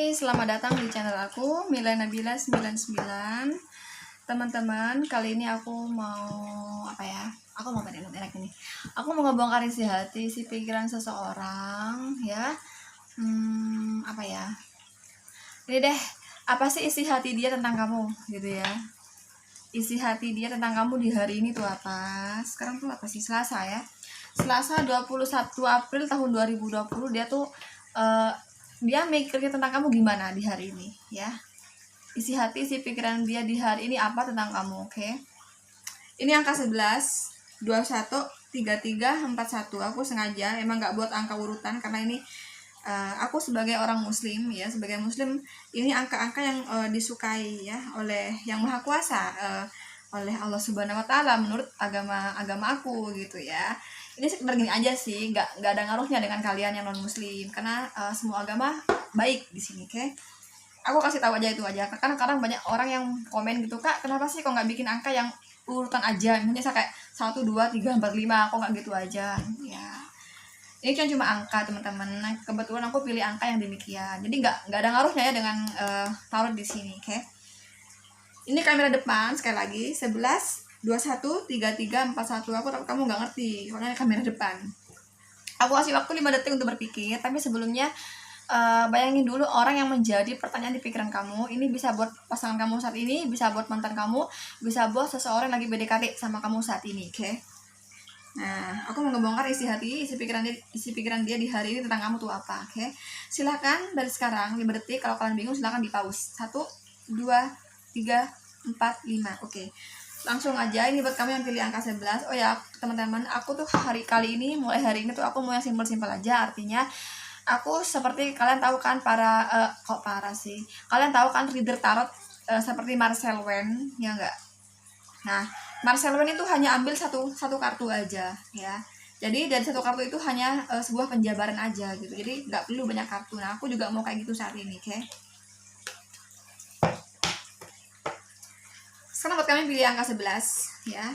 Hai, selamat datang di channel aku, Mila Nabila 99. Teman-teman, kali ini aku mau Aku mau enak ini. Aku mau ngebongkar isi hati, isi pikiran seseorang, ya. Ini deh, apa sih isi hati dia tentang kamu, gitu ya. Isi hati dia tentang kamu di hari ini tuh apa? Sekarang tuh apa sih? Selasa ya. Selasa 21 April tahun 2020 dia tuh dia mikirnya tentang kamu gimana di hari ini ya. Isi hati, isi pikiran dia di hari ini apa tentang kamu, oke? Ini angka 11, 21, 33, 41. Aku sengaja emang gak buat angka urutan karena ini aku sebagai orang muslim ya, sebagai muslim ini angka-angka yang disukai ya oleh Yang Maha Kuasa, oleh Allah Subhanahu wa taala menurut agama aku gitu ya. Ini sekedar gini aja sih, nggak ada ngaruhnya dengan kalian yang non muslim karena semua agama baik di sini, oke? Aku kasih tahu aja itu aja, karena kadang banyak orang yang komen gitu, Kak kenapa sih kok nggak bikin angka yang urutan aja, misalnya saya kayak 1, 2, 3, 4, 5, kok nggak gitu aja ya. Ini kan cuma angka teman-teman, kebetulan aku pilih angka yang demikian, jadi nggak ada ngaruhnya ya dengan taruh di sini, oke? Ini kamera depan sekali lagi 11, 21, 33, 41. Aku takut kamu nggak ngerti soalnya kamera depan. Aku kasih waktu 5 detik untuk berpikir, tapi sebelumnya bayangin dulu orang yang menjadi pertanyaan di pikiran kamu. Ini bisa buat pasangan kamu saat ini, bisa buat mantan kamu, bisa buat seseorang yang lagi PDKT sama kamu saat ini, oke? Nah, aku mau ngebongkar isi hati, isi pikiran dia di hari ini tentang kamu tuh apa, oke? Silahkan dari sekarang 5 detik, kalau kalian bingung silahkan di pause. 1, 2, 3, 4, 5, oke. Langsung aja, ini buat kamu yang pilih angka 11. Oh ya teman-teman, aku tuh mulai hari ini tuh aku mau yang simpel-simpel aja. Artinya aku seperti kalian tahu kan kalian tahu kan reader tarot seperti Marcel Wen ya enggak. Nah, Marcel Wen itu hanya ambil satu kartu aja ya. Jadi dari satu kartu itu hanya sebuah penjabaran aja gitu. Jadi nggak perlu banyak kartu. Nah, aku juga mau kayak gitu saat ini, oke? Sekarang buat kami pilih angka 11 ya.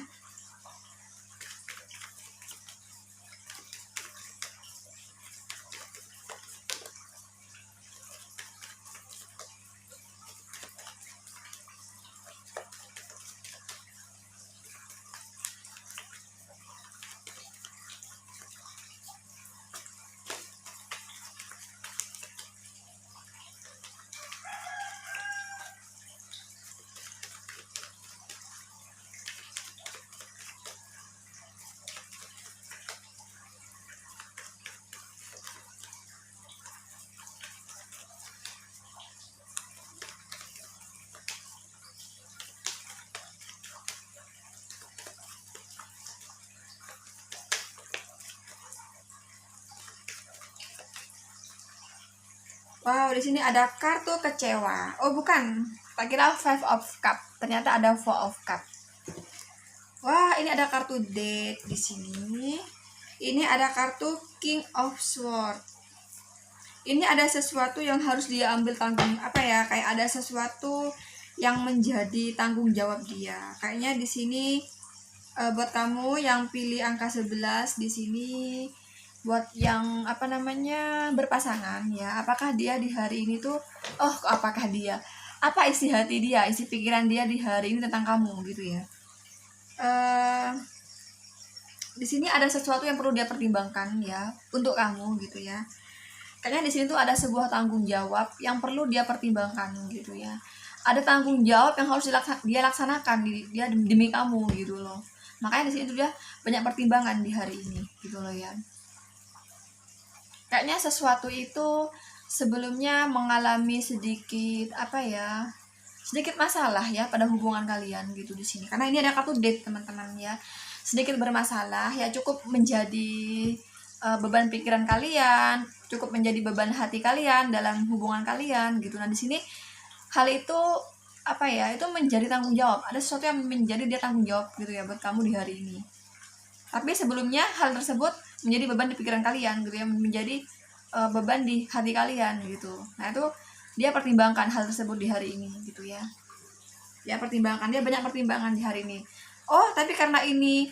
Wow, di sini ada kartu kecewa. Oh, bukan. Tak kira 5 of cup. Ternyata ada 4 of cup. Wah, ini ada kartu date di sini. Ini ada kartu King of Sword. Ini ada sesuatu yang harus dia ambil kayak ada sesuatu yang menjadi tanggung jawab dia. Kayaknya di sini buat kamu yang pilih angka 11 di sini, buat yang berpasangan ya, apakah dia di hari ini tuh apa isi hati dia, isi pikiran dia di hari ini tentang kamu gitu ya. Di sini ada sesuatu yang perlu dia pertimbangkan ya untuk kamu gitu ya. Kayaknya di sini tuh ada sebuah tanggung jawab yang perlu dia pertimbangkan gitu ya. Ada tanggung jawab yang harus dia laksanakan dia demi kamu gitu loh. Makanya di sini tuh dia banyak pertimbangan di hari ini gitu loh ya. Kayaknya sesuatu itu sebelumnya mengalami sedikit masalah ya pada hubungan kalian gitu di sini. Karena ini ada kartu date teman-teman ya. Sedikit bermasalah ya, cukup menjadi beban pikiran kalian, cukup menjadi beban hati kalian dalam hubungan kalian gitu. Nah, di sini hal itu itu menjadi tanggung jawab. Ada sesuatu yang menjadi dia tanggung jawab gitu ya buat kamu di hari ini. Tapi sebelumnya hal tersebut menjadi beban di pikiran kalian gitu ya, menjadi beban di hati kalian gitu. Nah, itu dia pertimbangkan hal tersebut di hari ini gitu ya. Dia banyak pertimbangan di hari ini. Oh, tapi karena ini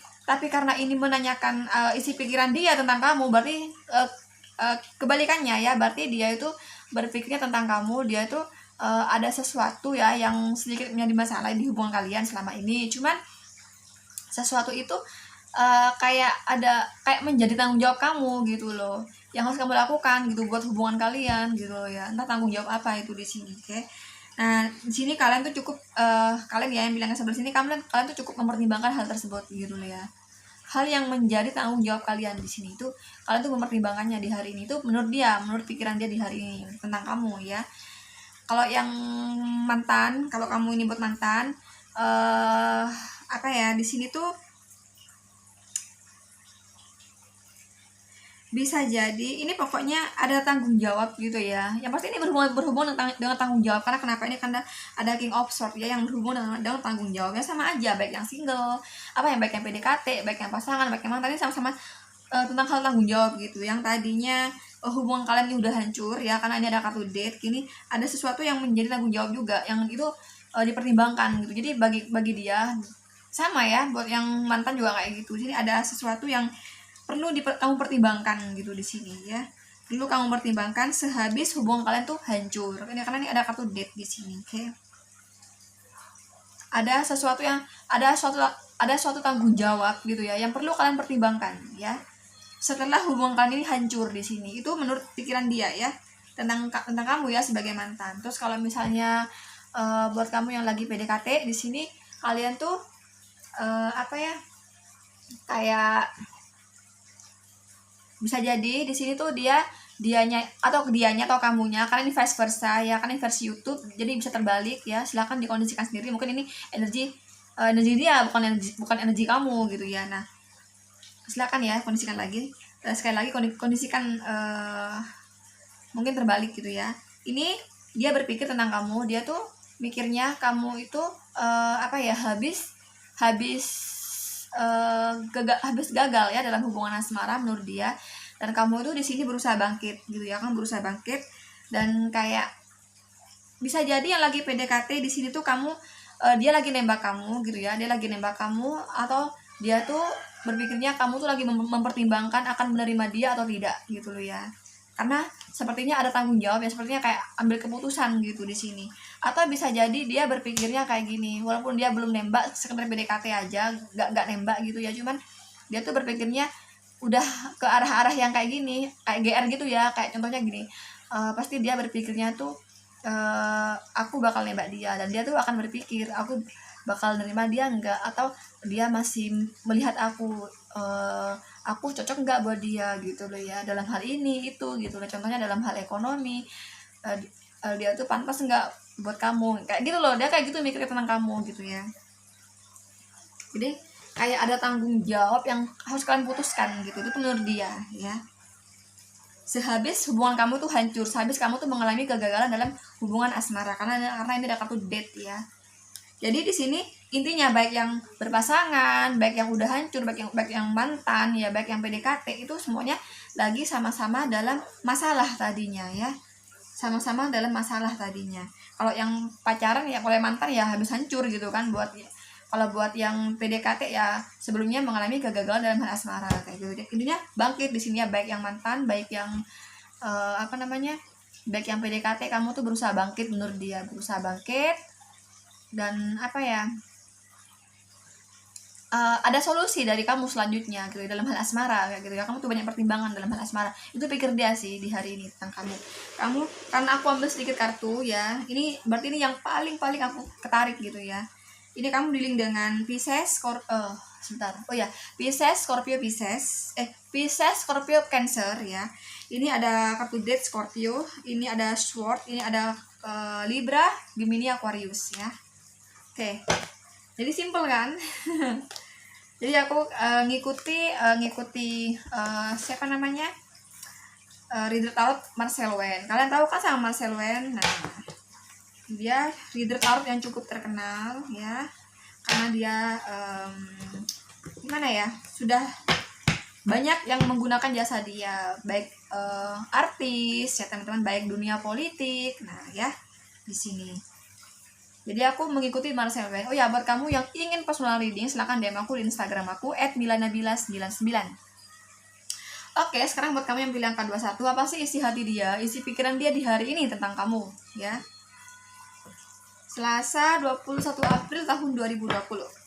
menanyakan isi pikiran dia tentang kamu, berarti kebalikannya ya, berarti dia itu berpikirnya tentang kamu, dia tuh ada sesuatu ya yang sedikit menjadi masalah di hubungan kalian selama ini. Cuman sesuatu itu kayak menjadi tanggung jawab kamu gitu loh, yang harus kamu lakukan gitu buat hubungan kalian gitu loh ya. Entah tanggung jawab apa itu di sini, oke? Nah di sini kalian tuh cukup kalian ya yang bilangnya sebelah sini, kalian tuh cukup mempertimbangkan hal tersebut gitu loh ya. Hal yang menjadi tanggung jawab kalian di sini itu kalian tuh mempertimbangkannya di hari ini tuh menurut dia, menurut pikiran dia di hari ini tentang kamu ya. Kalau yang mantan, kalau kamu ini buat mantan, apa ya, di sini tuh bisa jadi ini pokoknya ada tanggung jawab gitu ya. Yang pasti ini berhubungan dengan tanggung jawab, karena kenapa, ini karena ada King of Swords ya, yang berhubungan dengan tanggung jawabnya. Sama aja baik yang single, baik yang PDKT, baik yang pasangan, baik yang mantan, ini sama-sama tentang hal tanggung jawab gitu. Yang tadinya hubungan kalian ini udah hancur ya, karena ini ada kartu date, kini ada sesuatu yang menjadi tanggung jawab juga, yang itu dipertimbangkan gitu. Jadi bagi dia sama ya, buat yang mantan juga kayak gitu. Jadi ada sesuatu yang perlu kamu pertimbangkan gitu di sini ya. Perlu kamu pertimbangkan sehabis hubungan kalian tuh hancur. Karena ini ada kartu date di sini, oke? Ada suatu tanggung jawab gitu ya yang perlu kalian pertimbangkan ya. Setelah hubungan kalian ini hancur di sini, itu menurut pikiran dia ya, tentang kamu ya sebagai mantan. Terus kalau misalnya buat kamu yang lagi PDKT di sini, kalian tuh kayak bisa jadi di sini tuh dianya atau kamunya, karena ini vice versa ya, karena ini versi YouTube jadi bisa terbalik ya. Silakan dikondisikan sendiri, mungkin ini energi dia, bukan energi kamu gitu ya. Nah silakan ya kondisikan lagi, sekali lagi kondisikan mungkin terbalik gitu ya. Ini dia berpikir tentang kamu, dia tuh mikirnya kamu itu habis gagal ya dalam hubungan asmara menurut dia. Dan kamu itu di sini berusaha bangkit gitu ya, kan berusaha bangkit. Dan kayak bisa jadi yang lagi PDKT di sini tuh kamu dia lagi nembak kamu gitu ya, dia lagi nembak kamu, atau dia tuh berpikirnya kamu tuh lagi mempertimbangkan akan menerima dia atau tidak gitu loh ya. Karena sepertinya ada tanggung jawab ya, sepertinya kayak ambil keputusan gitu di sini. Atau bisa jadi dia berpikirnya kayak gini, walaupun dia belum nembak, sekedar PDKT aja, gak nembak gitu ya, cuman dia tuh berpikirnya udah ke arah-arah yang kayak gini, kayak GR gitu ya. Kayak contohnya gini, pasti dia berpikirnya tuh aku bakal nembak dia, dan dia tuh akan berpikir aku bakal nerima dia enggak, atau dia masih melihat aku cocok enggak buat dia gitu loh ya, dalam hal ini itu gitu loh. Contohnya dalam hal ekonomi, dia tuh pantas enggak buat kamu, kayak gitu loh. Dia kayak gitu mikirnya tentang kamu gitu ya. Jadi kayak ada tanggung jawab yang harus kalian putuskan gitu, itu menurut dia ya. Sehabis hubungan kamu tuh hancur, sehabis kamu tuh mengalami kegagalan dalam hubungan asmara, karena ini ada kartu date ya. Jadi di sini intinya baik yang berpasangan, baik yang udah hancur, baik yang mantan ya, baik yang PDKT, itu semuanya lagi sama-sama dalam masalah tadinya ya. Sama-sama dalam masalah tadinya. Kalau yang pacaran ya, kalau yang mantan ya habis hancur gitu kan. Kalau buat yang PDKT ya sebelumnya mengalami kegagalan dalam hal asmara kayak gitu. Intinya bangkit di sini ya, baik yang mantan, baik yang baik yang PDKT, kamu tuh berusaha bangkit menurut dia, berusaha bangkit. Dan ada solusi dari kamu selanjutnya gitu dalam hal asmara kayak gitu ya. Kamu tuh banyak pertimbangan dalam hal asmara, itu pikir dia sih di hari ini tentang kamu. Karena aku ambil sedikit kartu ya, ini berarti ini yang paling aku ketarik gitu ya. Ini kamu dealing dengan Pisces, Pisces, Scorpio, Pisces, Scorpio, Cancer ya. Ini ada kartu date Scorpio, ini ada Sword, ini ada Libra, Gemini, Aquarius ya. Oke. Jadi simple kan? Jadi aku ngikuti siapa namanya? Reader Tarot Marcel Wen. Kalian tahu kan sama Marcel Wen? Nah, dia reader tarot yang cukup terkenal ya, karena dia sudah banyak yang menggunakan jasa dia, baik artis ya teman-teman, baik dunia politik. Nah ya di sini. Jadi aku mengikuti Marcel Wen. Oh ya, buat kamu yang ingin personal reading, silahkan DM aku di Instagram aku @milanabila99. Oke, sekarang buat kamu yang pilih angka 21, apa sih isi hati dia, isi pikiran dia di hari ini tentang kamu ya. Selasa 21 April tahun 2020.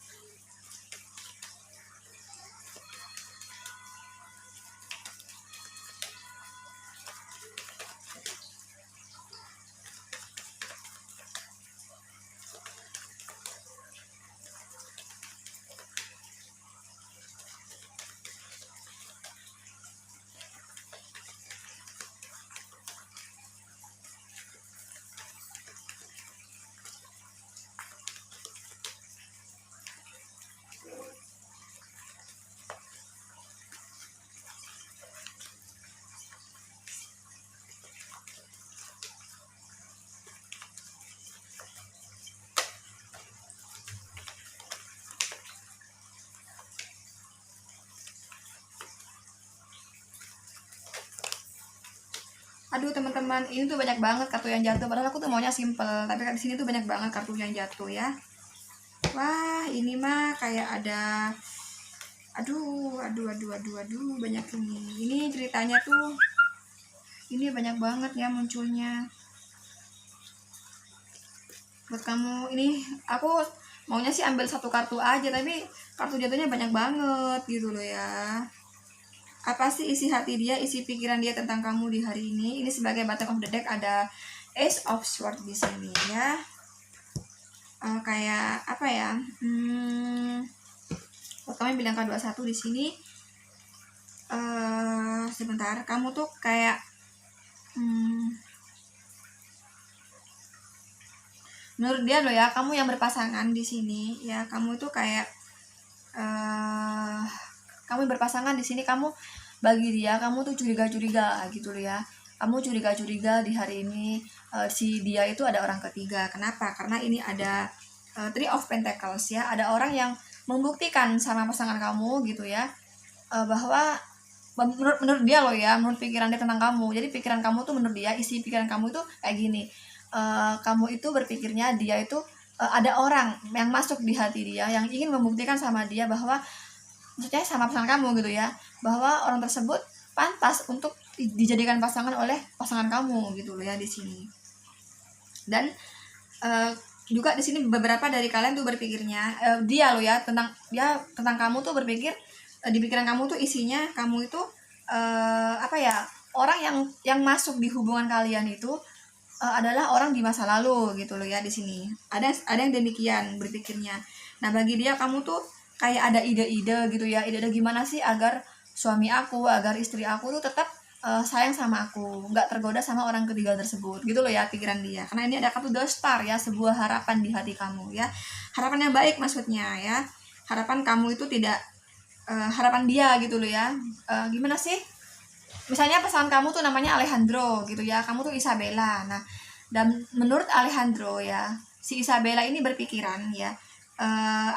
Aduh teman-teman, ini tuh banyak banget kartu yang jatuh. Padahal aku tuh maunya simple, tapi di sini tuh banyak banget kartu yang jatuh ya. Wah, ini mah kayak ada, aduh, banyak ini. Ini ceritanya tuh, ini banyak banget ya munculnya. Buat kamu ini, aku maunya sih ambil satu kartu aja, tapi kartu jatuhnya banyak banget gitu loh ya. Apa sih isi hati dia, isi pikiran dia tentang kamu di hari ini? Ini sebagai bottom of the deck ada Ace of Swords di sini ya. Kayak apa ya? Kamu bilang angka 21 di sini. Sebentar, kamu tuh kayak menurut dia loh ya, kamu yang berpasangan di sini ya, kamu tuh kayak kamu berpasangan di sini, kamu bagi dia kamu tuh curiga-curiga gitu loh ya. Kamu curiga-curiga di hari ini si dia itu ada orang ketiga. Kenapa? Karena ini ada Three of Pentacles ya. Ada orang yang membuktikan sama pasangan kamu gitu ya, bahwa menurut dia loh ya, menurut pikiran dia tentang kamu. Jadi pikiran kamu tuh menurut dia, isi pikiran kamu itu kayak gini. Kamu itu berpikirnya dia itu ada orang yang masuk di hati dia yang ingin membuktikan sama dia bahwa, maksudnya sama pasangan kamu gitu ya, bahwa orang tersebut pantas untuk dijadikan pasangan oleh pasangan kamu gitu loh ya di sini. Dan juga di sini beberapa dari kalian tuh berpikirnya dia loh ya, tentang kamu tuh berpikir di pikiran kamu tuh isinya kamu itu apa ya, orang yang masuk di hubungan kalian itu adalah orang di masa lalu gitu loh ya di sini. Ada yang demikian berpikirnya. Nah, bagi dia kamu tuh kayak ada ide-ide gitu ya, ide-ide gimana sih agar suami aku, agar istri aku tuh tetap sayang sama aku, nggak tergoda sama orang ketiga tersebut gitu loh ya pikiran dia. Karena ini ada kartu The Star ya, sebuah harapan di hati kamu ya, harapan yang baik maksudnya ya, harapan kamu itu tidak harapan dia gitu loh ya. Gimana sih, misalnya pasangan kamu tuh namanya Alejandro gitu ya, kamu tuh Isabella. Nah, dan menurut Alejandro ya, si Isabella ini berpikiran ya,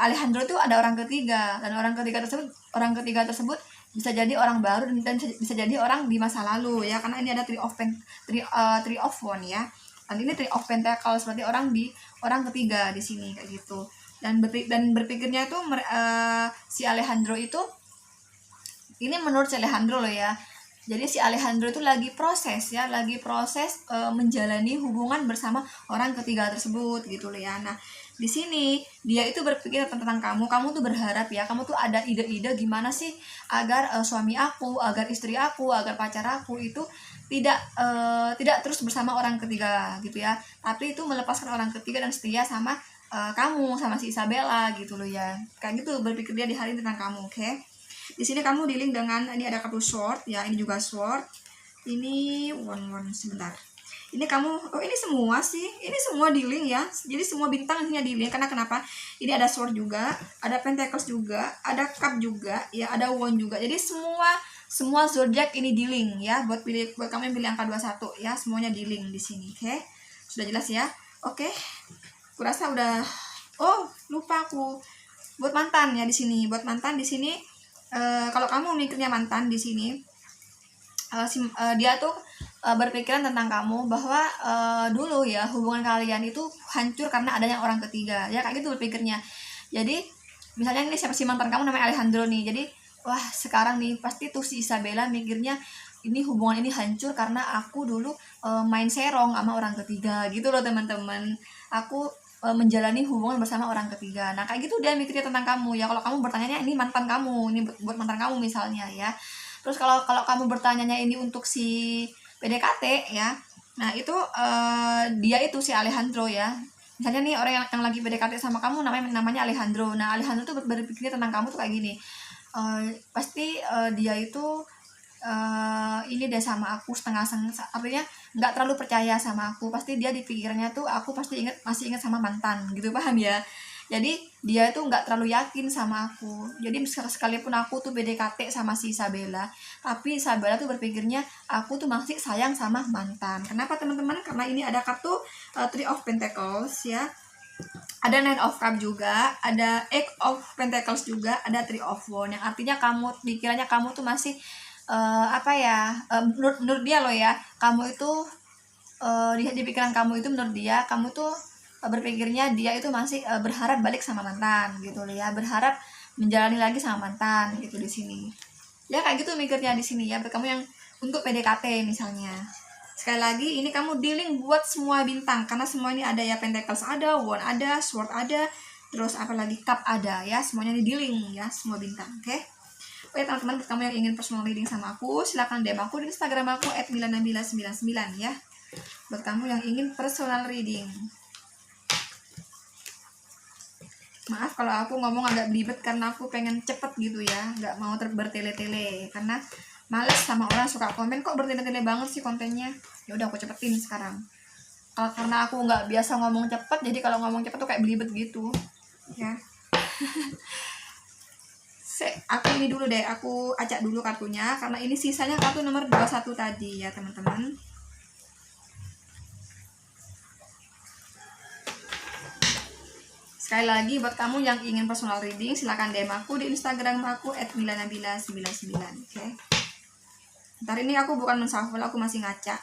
Alejandro tuh ada orang ketiga, dan orang ketiga tersebut bisa jadi orang baru dan bisa jadi orang di masa lalu ya, karena ini ada Three of Wands ya, dan ini Three of Pentacles, seperti orang ketiga di sini kayak gitu. Dan berpikirnya itu si Alejandro itu, ini menurut si Alejandro loh ya, jadi si Alejandro itu lagi proses menjalani hubungan bersama orang ketiga tersebut gitu loh ya. Nah, di sini dia itu berpikir tentang kamu tuh berharap ya, kamu tuh ada ide-ide gimana sih agar suami aku, agar istri aku, agar pacar aku itu tidak terus bersama orang ketiga gitu ya, tapi itu melepaskan orang ketiga dan setia sama kamu, sama si Isabella gitu loh ya. Kayak gitu berpikir dia di hari ini tentang kamu. Oke? Di sini kamu dealing dengan, ini ada kartu sword ya, ini juga sword, ini one sebentar. Ini kamu, ini semua sih, ini semua dealing ya. Jadi semua bintang ini dealing. Karena kenapa? Ini ada sword juga, ada pentacles juga, ada cup juga, ya ada wand juga. Jadi semua zodiac ini dealing ya. Buat kamu yang pilih angka 21 ya, semuanya dealing di sini. Oke? Sudah jelas ya? Oke. Kurasa udah. Oh, lupa aku. Buat mantan ya di sini. Buat mantan di sini, kalau kamu mikirnya mantan di sini, dia tuh berpikiran tentang kamu bahwa dulu ya hubungan kalian itu hancur karena adanya orang ketiga ya, kayak gitu berpikirnya. Jadi misalnya ini siapa, si mantan kamu namanya Alejandro nih, jadi wah sekarang nih pasti tuh si Isabella mikirnya ini hubungan ini hancur karena aku dulu main serong sama orang ketiga gitu loh teman-teman. Aku menjalani hubungan bersama orang ketiga. Nah kayak gitu dia mikirnya tentang kamu ya. Kalau kamu bertanya ini mantan kamu, ini buat mantan kamu misalnya ya. Terus kalau kalau kamu bertanyanya ini untuk si PDKT ya, nah itu dia itu si Alejandro ya. Misalnya nih orang yang lagi PDKT sama kamu namanya Alejandro. Nah Alejandro tuh berpikirnya tentang kamu tuh kayak gini. Pasti dia itu ini deh sama aku setengah-setengah, artinya nggak terlalu percaya sama aku. Pasti dia di pikirannya tuh aku pasti masih ingat sama mantan gitu, paham ya. Jadi dia itu nggak terlalu yakin sama aku. Jadi sekalipun aku tuh PDKT sama si Isabella, tapi Isabella tuh berpikirnya aku tuh masih sayang sama mantan. Kenapa teman-teman? Karena ini ada kartu Three of Pentacles ya, ada Nine of Cups juga, ada Eight of Pentacles juga, ada Three of Wands, yang artinya kamu pikirannya kamu tuh masih apa ya, menurut dia loh ya, kamu itu di pikiran kamu itu menurut dia kamu tuh berpikirnya dia itu masih berharap balik sama mantan gitu loh ya, berharap menjalani lagi sama mantan gitu di sini ya, kayak gitu mikirnya di sini ya. Kamu yang untuk PDKT misalnya, sekali lagi ini kamu dealing buat semua bintang karena semua ini ada ya, Pentacles ada, Wand ada, Sword ada, terus apalagi Cup ada ya, semuanya di dealing ya, semua bintang. Oke. Oke teman-teman, buat kamu yang ingin personal reading sama aku, silahkan DM aku di Instagram aku @milanabila99 ya. Buat kamu yang ingin personal reading. Maaf kalau aku ngomong agak belibet karena aku pengen cepet gitu ya, nggak mau bertele-tele karena males sama orang suka komen kok bertele-tele banget sih kontennya. Ya udah aku cepetin sekarang. Karena aku nggak biasa ngomong cepet, jadi kalau ngomong cepet tuh kayak belibet gitu ya. Aku ini dulu deh, aku acak dulu kartunya karena ini sisanya kartu nomor 21 tadi ya teman-teman. Sekali lagi buat kamu yang ingin personal reading silahkan DM aku di Instagram aku @milanabila99. Oke. Ntar ini aku bukan menshuffle, aku masih ngaca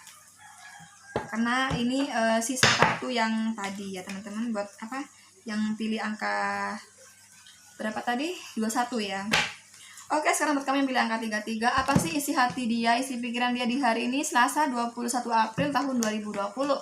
karena ini sisa kartu yang tadi ya teman-teman. Buat apa yang pilih angka berapa tadi? 21 ya. Oke, sekarang buat kamu yang pilih angka 33, apa sih isi hati dia, isi pikiran dia di hari ini Selasa 21 April tahun 2020?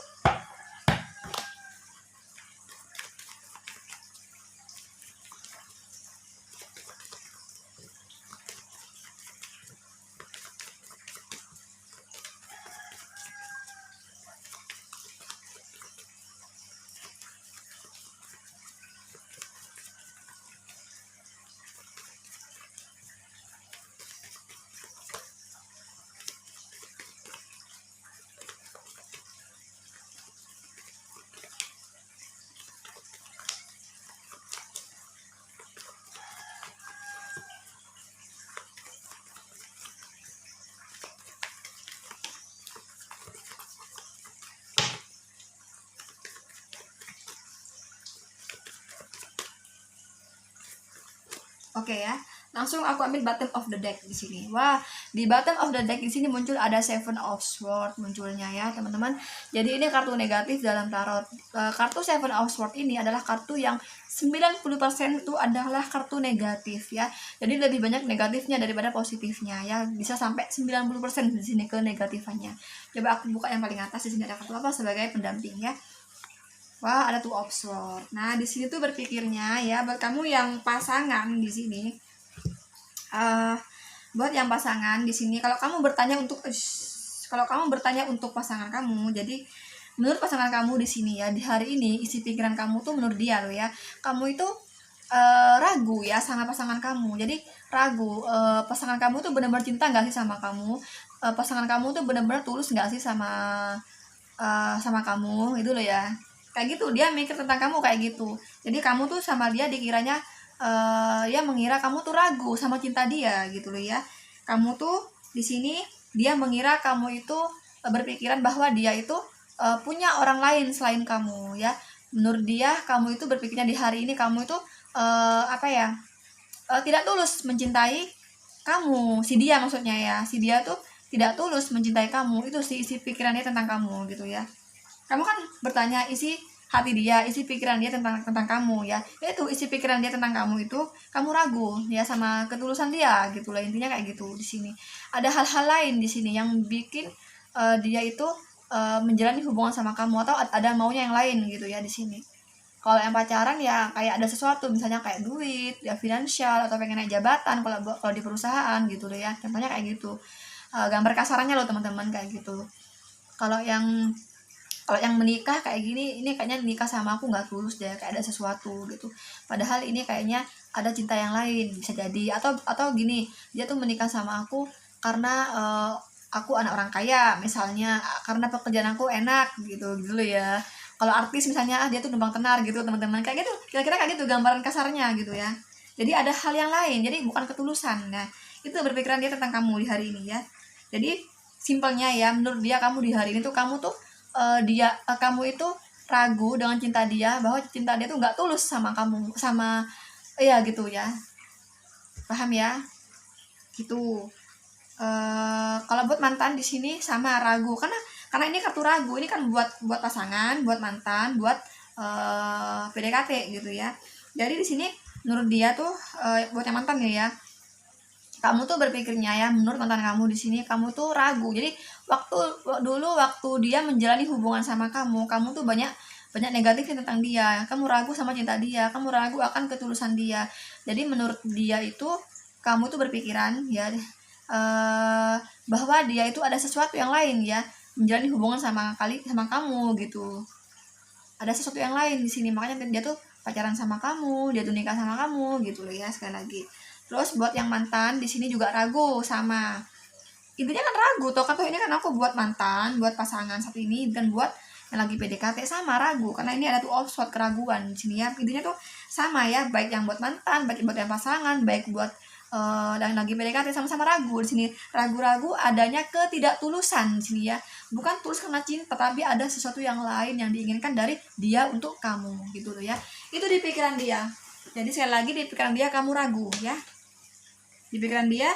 Oke ya, langsung aku ambil bottom of the deck di sini. Wah, di bottom of the deck di sini muncul ada Seven of Swords munculnya ya teman-teman. Jadi ini kartu negatif dalam tarot. Kartu Seven of Swords ini adalah kartu yang 90% itu adalah kartu negatif ya. Jadi lebih banyak negatifnya daripada positifnya ya. Bisa sampai 90% di sini ke negatifannya. Coba aku buka yang paling atas, di sini ada kartu apa sebagai pendamping ya. Wah, ada Two of Swords. Nah, di sini tuh berpikirnya ya, buat kamu yang pasangan di sini, buat yang pasangan di sini, kalau kamu bertanya untuk pasangan kamu, jadi menurut pasangan kamu di sini ya, di hari ini isi pikiran kamu tuh menurut dia loh ya, kamu itu ragu ya sama pasangan kamu. Jadi ragu, pasangan kamu tuh benar-benar cinta nggak sih sama kamu? Pasangan kamu tuh benar-benar tulus nggak sih sama kamu, itu loh ya. Kayak gitu, dia mikir tentang kamu kayak gitu. Jadi kamu tuh sama dia dikiranya ya mengira kamu tuh ragu sama cinta dia gitu loh ya. Kamu tuh di sini dia mengira kamu itu berpikiran bahwa dia itu punya orang lain selain kamu ya. Menurut dia kamu itu berpikirnya di hari ini kamu itu tidak tulus mencintai kamu, si dia maksudnya ya. Si dia tuh tidak tulus mencintai kamu, itu sih isi pikirannya tentang kamu gitu ya. Kamu kan bertanya isi hati dia, isi pikiran dia tentang kamu ya. Itu isi pikiran dia tentang kamu itu kamu ragu ya sama ketulusan dia gitu lah, intinya kayak gitu. Di sini ada hal-hal lain di sini yang bikin dia itu menjalani hubungan sama kamu, atau ada maunya yang lain gitu ya di sini. Kalau yang pacaran ya kayak ada sesuatu, misalnya kayak duit ya, finansial, atau pengen naik jabatan kalau di perusahaan gitu loh ya, contohnya kayak gitu. Gambar kasarannya loh teman-teman kayak gitu. Kalau yang menikah kayak gini, ini kayaknya nikah sama aku nggak tulus deh, kayak ada sesuatu gitu. Padahal ini kayaknya ada cinta yang lain, bisa jadi. Atau gini, dia tuh menikah sama aku karena aku anak orang kaya misalnya, karena pekerjaan aku enak gitu loh ya. Kalau artis misalnya dia tuh numpang tenar gitu teman-teman, kayak gitu, kira-kira kayak gitu gambaran kasarnya gitu ya. Jadi ada hal yang lain, jadi bukan ketulusan. Nah itu berpikiran dia tentang kamu di hari ini ya. Jadi simpelnya ya, menurut dia kamu di hari ini tuh kamu tuh kamu itu ragu dengan cinta dia, bahwa cinta dia tuh nggak tulus sama kamu, sama iya gitu ya, paham ya gitu. Kalau buat mantan di sini sama ragu, karena ini kartu ragu, ini kan buat pasangan, buat mantan, buat PDKT gitu ya. Jadi di sini menurut dia tuh buat yang mantan ya, kamu tuh berpikirnya ya, menurut mantan kamu di sini kamu tuh ragu. Jadi waktu dia menjalani hubungan sama kamu tuh banyak negatif tentang dia. Kamu ragu sama cinta dia, kamu ragu akan ketulusan dia. Jadi menurut dia itu kamu tuh berpikiran ya bahwa dia itu ada sesuatu yang lain ya, menjalani hubungan sama kamu gitu. Ada sesuatu yang lain di sini, makanya dia tuh pacaran sama kamu, dia tuh nikah sama kamu gitu loh ya, sekali lagi. Terus buat yang mantan di sini juga ragu sama. Intinya kan ragu toh, ini kan aku buat mantan, buat pasangan saat ini, dan buat yang lagi PDKT sama ragu, karena ini ada tuh offshot keraguan di sini ya. Intinya tuh sama ya, baik yang buat mantan, baik buat yang pasangan, baik buat dan lagi PDKT, sama-sama ragu di sini. Ragu-ragu adanya ketidaktulusan di sini ya. Bukan tulus karena cinta, tapi ada sesuatu yang lain yang diinginkan dari dia untuk kamu gitu loh ya. Itu di pikiran dia. Jadi sekali lagi, di pikiran dia kamu ragu ya. Di pikiran dia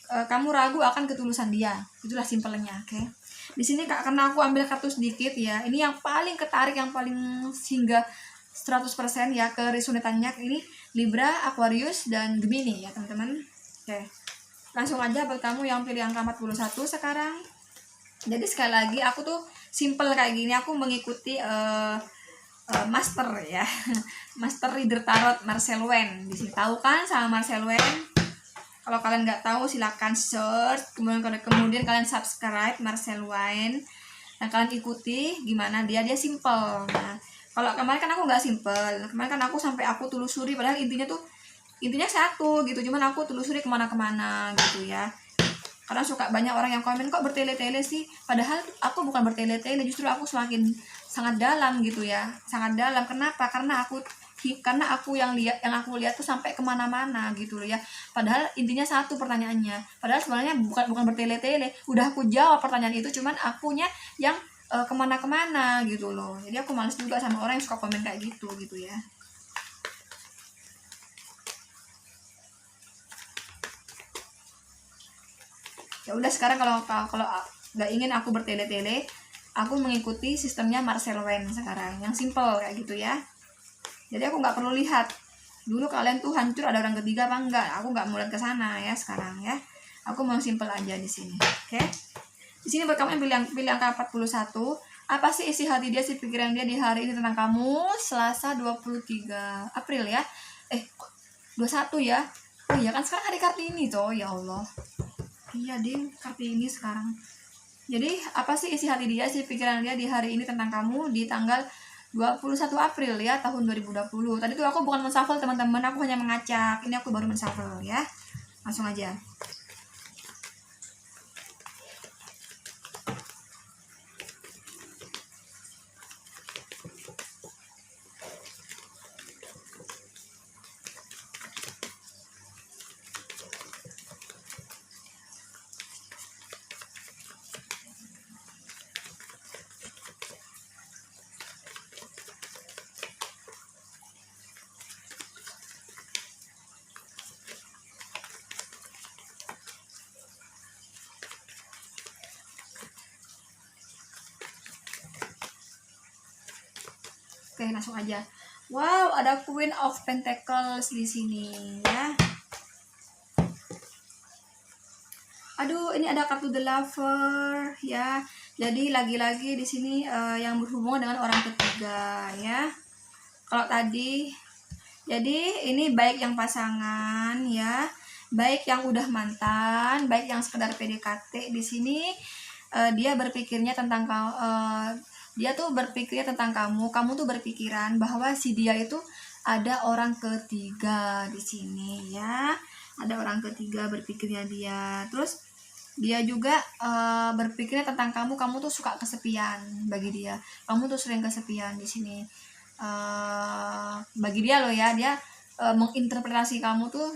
kamu ragu akan ketulusan dia. Itulah simpelnya, oke. Di sini karena aku ambil kartu sedikit ya. Ini yang paling ketarik, yang paling hingga 100% ya ke resonatannya ini Libra, Aquarius, dan Gemini ya teman-teman. Oke. Langsung aja buat kamu yang pilih angka 41 sekarang. Jadi sekali lagi aku tuh simple kayak gini, aku mengikuti master ya. Master Reader Tarot Marcel Wen. Di sini tahu kan sama Marcel Wen? Kalau kalian nggak tahu silahkan search, kemudian kalian subscribe Marcel Wen, dan kalian ikuti gimana dia simple. Nah, kalau kemarin kan aku nggak simple, kemarin kan aku sampai aku telusuri, padahal intinya satu gitu, cuman aku telusuri kemana-kemana gitu ya. Karena suka banyak orang yang komen, kok bertele-tele sih, padahal aku bukan bertele-tele, justru aku semakin sangat dalam gitu ya, sangat dalam. Kenapa? Karena aku yang aku lihat tuh sampai kemana-mana gitu loh ya. Padahal intinya satu pertanyaannya, padahal sebenarnya bukan bertele-tele, udah aku jawab pertanyaan itu, cuman akunya yang kemana-kemana gitu loh. Jadi aku males juga sama orang yang suka komen kayak gitu ya. Ya udah, sekarang kalau nggak ingin aku bertele-tele, aku mengikuti sistemnya Marcel Wen sekarang yang simple kayak gitu ya. Jadi aku nggak perlu lihat dulu kalian tuh hancur ada orang ketiga apa enggak, aku nggak mulai ke sana ya sekarang ya. Aku mau simple aja di sini. Oke. Di sini buat kamu yang pilih angka 41, apa sih isi hati dia, si pikiran dia di hari ini tentang kamu? Selasa 23 April ya. 21 ya. Oh iya kan sekarang hari Kartini toh, ya Allah. Iya ding, Kartini sekarang. Jadi apa sih isi hati dia, si pikiran dia di hari ini tentang kamu di tanggal 21 April ya tahun 2020. Tadi tuh aku bukan menshuffle teman-teman, aku hanya mengacak. Ini aku baru menshuffle ya. Langsung aja. Oke, langsung aja. Wow, ada Queen of Pentacles di sini ya. Aduh, ini ada kartu The Lover ya. Jadi lagi-lagi di sini yang berhubungan dengan orang ketiga ya. Kalau tadi, jadi ini baik yang pasangan ya, baik yang udah mantan, baik yang sekedar PDKT. Di sini dia berpikirnya tentang dia tuh berpikirnya tentang kamu tuh berpikiran bahwa si dia itu ada orang ketiga di sini ya. Ada orang ketiga berpikirnya dia. Terus dia juga berpikirnya tentang kamu tuh suka kesepian bagi dia. Kamu tuh sering kesepian di sini. Bagi dia loh ya, dia menginterpretasi kamu tuh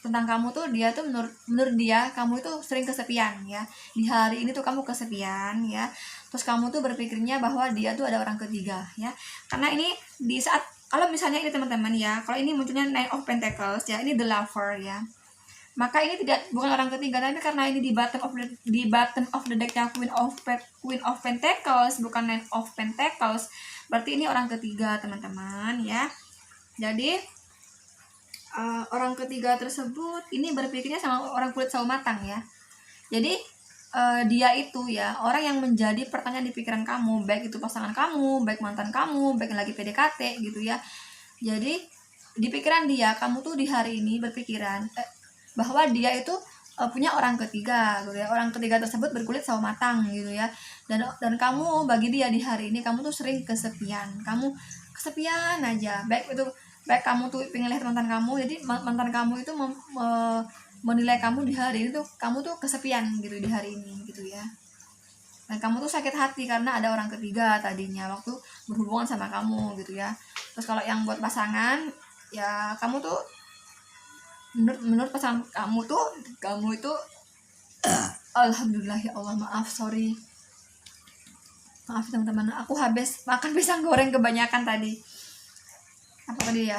tentang kamu tuh, dia tuh menurut dia kamu itu sering kesepian ya. Di hari ini tuh kamu kesepian ya. Terus kamu tuh berpikirnya bahwa dia tuh ada orang ketiga ya. Karena ini di saat, kalau misalnya ini teman-teman ya, kalau ini munculnya Nine of Pentacles ya, ini The Lover ya, maka ini bukan orang ketiga, tapi karena ini di bottom of the deck yang Queen of Pentacles, bukan Nine of Pentacles, berarti ini orang ketiga teman-teman ya. Jadi orang ketiga tersebut ini berpikirnya sama orang kulit sawo matang ya. Jadi dia itu ya orang yang menjadi pertanyaan di pikiran kamu, baik itu pasangan kamu, baik mantan kamu, baik yang lagi PDKT gitu ya. Jadi di pikiran dia, kamu tuh di hari ini berpikiran bahwa dia itu punya orang ketiga gitu ya. Orang ketiga tersebut berkulit sawo matang gitu ya. Dan kamu, bagi dia di hari ini kamu tuh sering kesepian. Kamu kesepian aja, baik kamu tuh pengen lihat mantan kamu, jadi mantan kamu itu menilai kamu di hari ini tuh kamu tuh kesepian gitu di hari ini gitu ya. Dan kamu tuh sakit hati karena ada orang ketiga tadinya waktu berhubungan sama kamu gitu ya. Terus kalau yang buat pasangan ya, kamu tuh menurut pasangan kamu itu alhamdulillah ya Allah, maaf teman-teman, aku habis makan pisang goreng kebanyakan tadi. Apa tadi ya?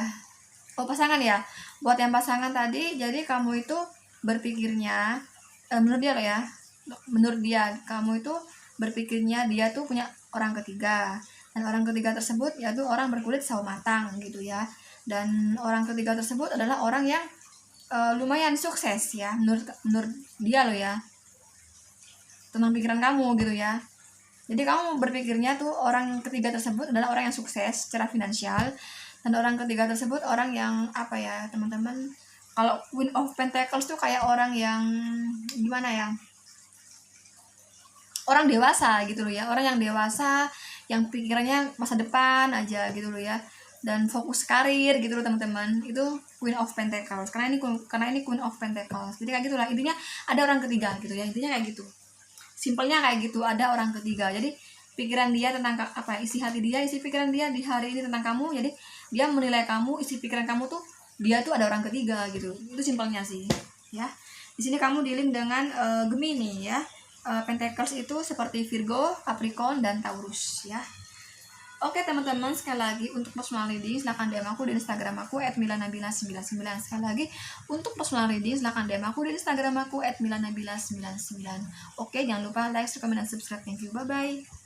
Oh, pasangan ya. Buat yang pasangan tadi, jadi kamu itu berpikirnya menurut dia loh ya. Menurut dia, kamu itu berpikirnya dia tuh punya orang ketiga. Dan orang ketiga tersebut yaitu orang berkulit sawo matang gitu ya. Dan orang ketiga tersebut adalah orang yang lumayan sukses ya menurut dia loh ya. Tentang pikiran kamu gitu ya. Jadi kamu berpikirnya tuh orang ketiga tersebut adalah orang yang sukses secara finansial. Dan orang ketiga tersebut orang yang apa ya teman-teman, kalau Queen of Pentacles tuh kayak orang yang gimana ya, orang dewasa gitu loh ya, orang yang dewasa yang pikirannya masa depan aja gitu loh ya, dan fokus karir gitu loh teman-teman. Itu Queen of Pentacles karena ini Queen of Pentacles. Jadi kayak gitulah intinya, ada orang ketiga gitu ya, intinya kayak gitu, simpelnya kayak gitu, ada orang ketiga. Jadi pikiran dia tentang apa, isi pikiran dia di hari ini tentang kamu. Jadi dia menilai kamu, isi pikiran kamu tuh dia tuh ada orang ketiga gitu. Itu simpelnya sih ya. Di sini kamu dealing dengan Gemini ya. Pentacles itu seperti Virgo, Capricorn, dan Taurus ya. Oke teman-teman, sekali lagi untuk personal reading silahkan DM aku di Instagram aku @milanabila99. Sekali lagi untuk personal reading silahkan DM aku di Instagram aku @milanabila99. Oke, jangan lupa like, comment, dan subscribe. Thank you, bye bye.